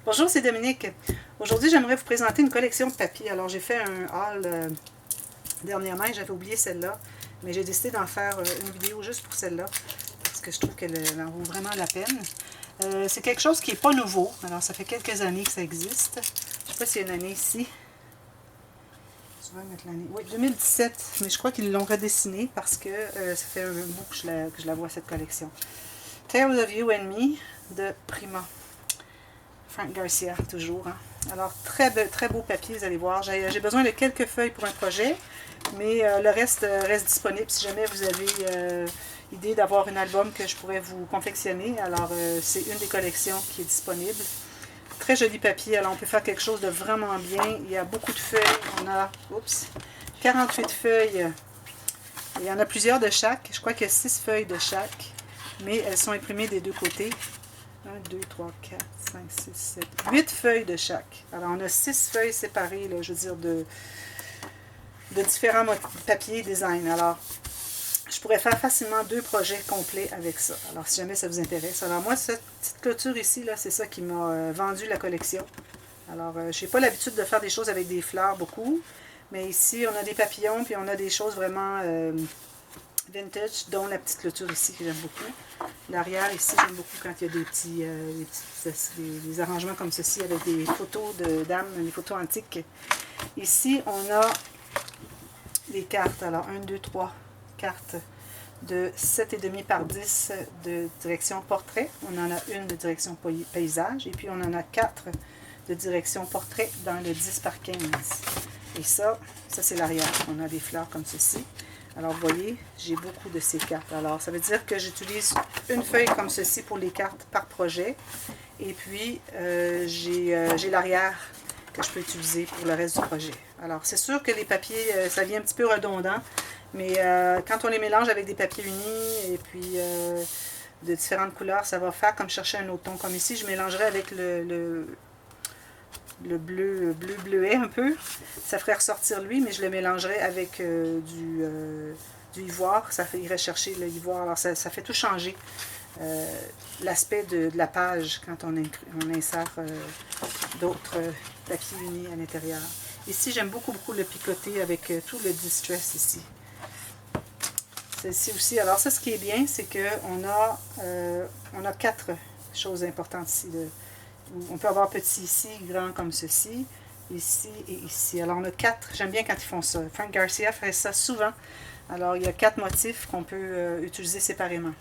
Bonjour, c'est Dominique. Aujourd'hui, j'aimerais vous présenter une collection de papier. Alors, j'ai fait un haul dernièrement et j'avais oublié celle-là, mais j'ai décidé d'en faire une vidéo juste pour celle-là, parce que je trouve qu'elle en vaut vraiment la peine. C'est quelque chose qui n'est pas nouveau. Alors, ça fait quelques années que ça existe. Je ne sais pas s'il y a une année ici. Je vais mettre l'année. Oui, 2017, mais je crois qu'ils l'ont redessiné parce que ça fait un bout que je la vois, cette collection. Tales of You and Me de Prima. Frank Garcia, toujours. Hein. Alors, très beau papier, vous allez voir. J'ai besoin de quelques feuilles pour un projet, mais le reste reste disponible si jamais vous avez idée d'avoir un album que je pourrais vous confectionner. Alors, c'est une des collections qui est disponible. Très joli papier. Alors, on peut faire quelque chose de vraiment bien. Il y a beaucoup de feuilles. On a, 48 feuilles. Il y en a plusieurs de chaque. Je crois qu'il y a 6 feuilles de chaque, mais elles sont imprimées des deux côtés. 1, 2, 3, 4, 5, 6, 7, 8 feuilles de chaque. Alors, on a 6 feuilles séparées, là, je veux dire, de différents papiers design. Alors, je pourrais faire facilement 2 projets complets avec ça. Alors, si jamais ça vous intéresse. Alors, moi, cette petite clôture ici, là, c'est ça qui m'a vendu la collection. Alors, je n'ai pas l'habitude de faire des choses avec des fleurs beaucoup. Mais ici, on a des papillons, puis on a des choses vraiment vintage, dont la petite clôture ici que j'aime beaucoup. L'arrière ici, j'aime beaucoup quand il y a des arrangements comme ceci avec des photos de dames, des photos antiques. Ici, on a des cartes. Alors, 1, 2, 3 cartes de 7,5 par 10 de direction portrait. On en a une de direction paysage. Et puis, on en a 4 de direction portrait dans le 10 par 15. Et ça c'est l'arrière. On a des fleurs comme ceci. Alors, vous voyez, j'ai beaucoup de ces cartes. Alors, ça veut dire que j'utilise une feuille comme ceci pour les cartes par projet. Et puis, j'ai l'arrière que je peux utiliser pour le reste du projet. Alors, c'est sûr que les papiers, ça vient un petit peu redondant. Mais quand on les mélange avec des papiers unis et puis de différentes couleurs, ça va faire comme chercher un autre ton. Comme ici, je mélangerai avec le bleuet un peu, ça ferait ressortir lui, mais je le mélangerai avec du ivoire, ça irait chercher le ivoire, alors ça fait tout changer l'aspect de la page quand on insère d'autres papiers unis à l'intérieur. Ici, j'aime beaucoup le picoter avec tout le distress ici. Celle-ci aussi, alors ça, ce qui est bien, c'est qu'on a 4 choses importantes ici. On peut avoir petit ici, grand comme ceci, ici et ici. Alors, on a 4. J'aime bien quand ils font ça. Frank Garcia fait ça souvent. Alors, il y a 4 motifs qu'on peut utiliser séparément.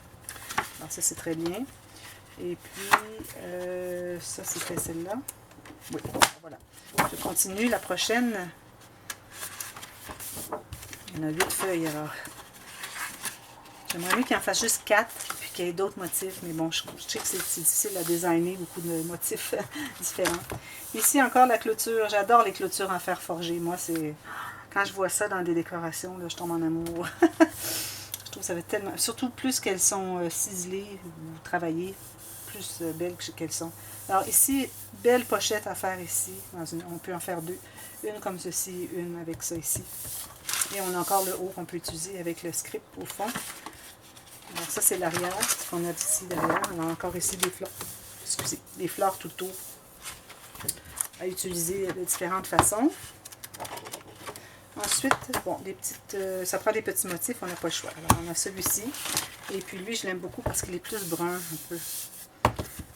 Alors, ça, c'est très bien. Et puis, ça, c'était celle-là. Oui, voilà. Je continue. La prochaine, il y en a 8 feuilles, alors. J'aimerais mieux qu'il en fasse juste 4, puis qu'il y ait d'autres motifs, mais bon, je sais que c'est difficile à designer, beaucoup de motifs différents. Ici, encore la clôture. J'adore les clôtures en fer forgé. Moi, c'est quand je vois ça dans des décorations, là, je tombe en amour. Je trouve que ça va tellement... Surtout plus qu'elles sont ciselées ou travaillées, plus belles qu'elles sont. Alors ici, belle pochette à faire ici. On peut en faire 2. Une comme ceci, une avec ça ici. Et on a encore le haut qu'on peut utiliser avec le script au fond. Alors ça, c'est l'arrière, ce qu'on a ici derrière. On a encore ici des fleurs, excusez, des fleurs tout autour à utiliser de différentes façons. Ensuite, bon, des petites, ça prend des petits motifs, on n'a pas le choix. Alors, on a celui-ci. Et puis lui, je l'aime beaucoup parce qu'il est plus brun, un peu,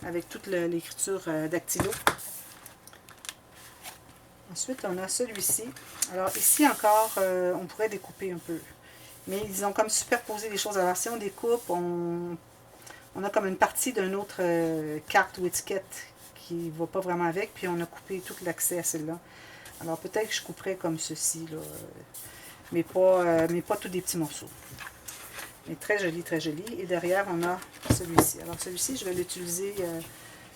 avec toute l'écriture dactylo. Ensuite, on a celui-ci. Alors ici encore, on pourrait découper un peu. Mais ils ont comme superposé les choses. Alors si on découpe, on a comme une partie d'une autre carte ou étiquette qui ne va pas vraiment avec. Puis on a coupé tout l'accès à celle-là. Alors peut-être que je couperais comme ceci, là, mais pas tous des petits morceaux. Mais très joli, très joli. Et derrière, on a celui-ci. Alors celui-ci, je vais l'utiliser...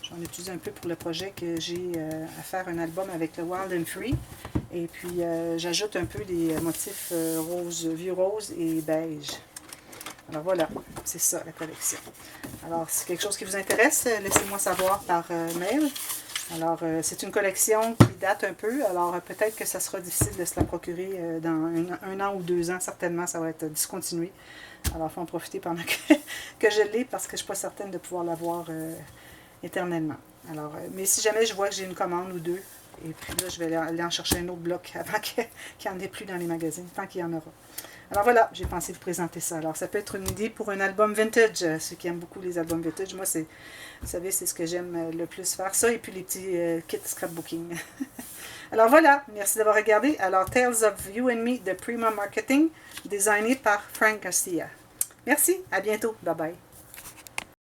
J'en ai utilisé un peu pour le projet que j'ai à faire un album avec le Wild and Free. Et puis, j'ajoute un peu des motifs rose, vieux rose et beige. Alors voilà, c'est ça la collection. Alors, si c'est quelque chose qui vous intéresse, laissez-moi savoir par mail. Alors, c'est une collection qui date un peu. Alors, peut-être que ça sera difficile de se la procurer dans un an ou 2 ans. Certainement, ça va être discontinué. Alors, il faut en profiter pendant que je l'ai parce que je ne suis pas certaine de pouvoir l'avoir éternellement. Alors, mais si jamais je vois que j'ai une commande ou deux, et puis là, je vais aller en chercher un autre bloc avant qu'il n'y en ait plus dans les magazines, tant qu'il y en aura. Alors voilà, j'ai pensé vous présenter ça. Alors, ça peut être une idée pour un album vintage, ceux qui aiment beaucoup les albums vintage. Moi, c'est, vous savez, c'est ce que j'aime le plus faire, ça, et puis les petits kits scrapbooking. Alors voilà, merci d'avoir regardé. Alors, Tales of You and Me de Prima Marketing, designé par Frank Garcia. Merci, à bientôt, bye bye.